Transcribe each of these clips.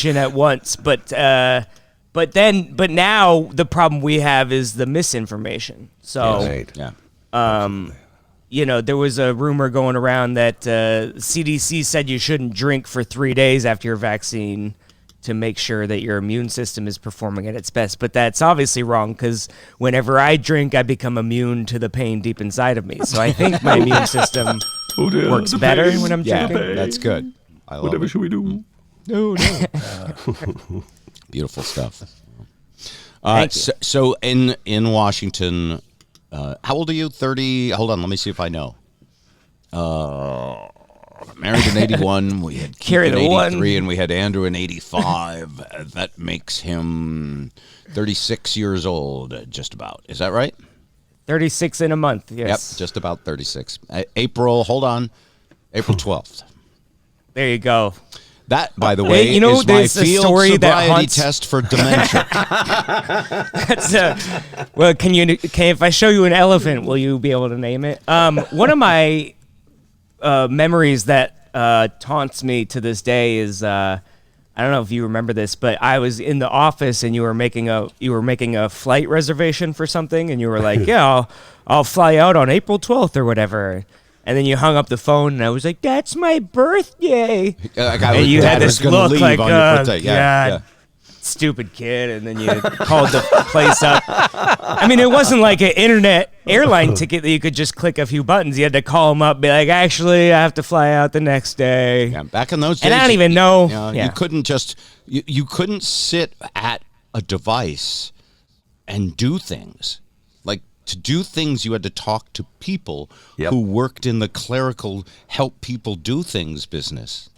at once, but now the problem we have is the misinformation. So, Right. Yeah. There was a rumor going around that CDC said you shouldn't drink for 3 days after your vaccine to make sure that your immune system is performing at its best. But that's obviously wrong, because whenever I drink, I become immune to the pain deep inside of me. So I think my immune system works better when I'm Yeah, drinking. that's good. I love Whatever it. should we do? No. Beautiful stuff. Thank you. So in Washington, how old are you? 30? Hold on, let me see if I know. Married in 81. We had Keith Carry in the 83, one. and we had Andrew in 85. That makes him 36 years old, just about. Is that right? 36 in a month, yes. Yep, just about 36. April 12th. There you go. That, by the way, you know, is my there's a field story that sobriety haunts- test for dementia. That's well, can if I show you an elephant, will you be able to name it? One of my memories that taunts me to this day is I don't know if you remember this, but I was in the office and you were making a flight reservation for something, and you were like, "Yeah, I'll fly out on April 12th or whatever." And then you hung up the phone, and I was like, "That's my birthday." And you had this look like, yeah, God, yeah. stupid kid, and then you called the place up. I mean, it wasn't like an internet airline ticket that you could just click a few buttons. You had to call them up, be like, "Actually, I have to fly out the next day." Yeah, back in those days, And I don't even know. You couldn't just you couldn't sit at a device and do things. Like, to do things, you had to talk to people Yep. who worked in the clerical help people do things business,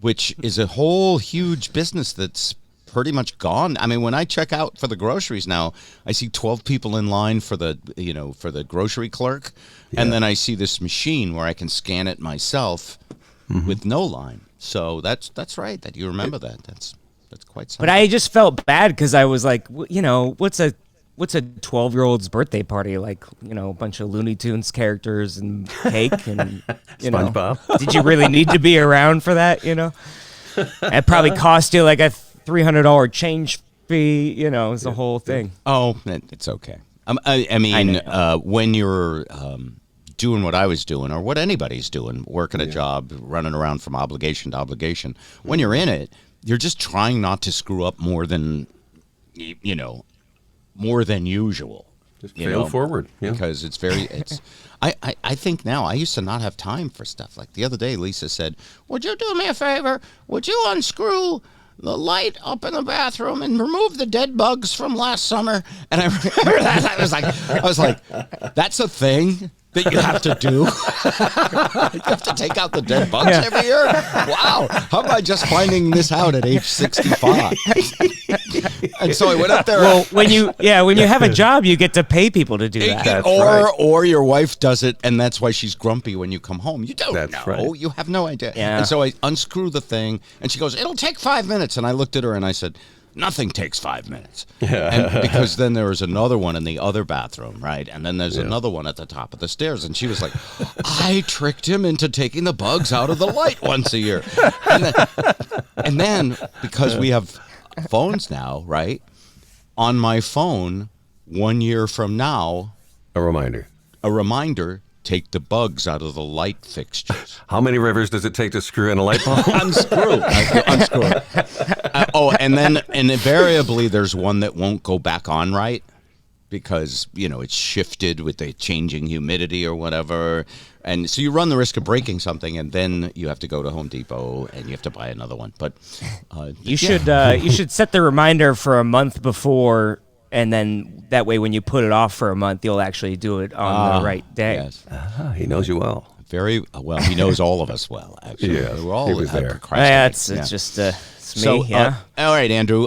which is a whole huge business that's pretty much gone. I mean, when I check out for the groceries now, I see 12 people in line for the grocery clerk, and then I see this machine where I can scan it myself with no line. So that's right. That you remember that. That's quite something. But I just felt bad because I was like, what's a 12-year-old's birthday party? Like, a bunch of Looney Tunes characters and cake and, SpongeBob. Did you really need to be around for that, It probably cost you like a $300 change fee, it's the whole thing. Oh, it's okay. I mean, when you're doing what I was doing, or what anybody's doing, working a job, running around from obligation to obligation, when you're in it, you're just trying not to screw up more than usual. Just fail forward. Yeah. Because I think now, I used to not have time for stuff. Like the other day, Lisa said, "Would you do me a favor? Would you unscrew the light up in the bathroom and remove the dead bugs from last summer?" And I remember that. I was like, that's a thing that you have to do? You have to take out the dead bugs every year? Wow. How am I just finding this out at age 65? And so I went up there. Well, when you have a job, you get to pay people to do that. That's right. Or your wife does it, and that's why she's grumpy when you come home. You don't That's know. right. You have no idea. Yeah. And so I unscrew the thing, and she goes, "It'll take 5 minutes." And I looked at her and I said, "Nothing takes 5 minutes." And because then there was another one in the other bathroom, right? And then there's another one at the top of the stairs. And she was like, "I tricked him into taking the bugs out of the light once a year." And then because we have phones now, right? On my phone, 1 year from now, A reminder. take the bugs out of the light fixtures. How many rivers does it take to screw in a light bulb? Unscrew. And then invariably there's one that won't go back on right because, it's shifted with the changing humidity or whatever. And so you run the risk of breaking something, and then you have to go to Home Depot and you have to buy another one. But You should set the reminder for a month before, and then that way when you put it off for a month, you'll actually do it on the right day. Yes. He knows you well. Very well. He knows all of us well, actually. Yeah, We're all he was there. procrastinating. It's just it's me. So, all right, Andrew.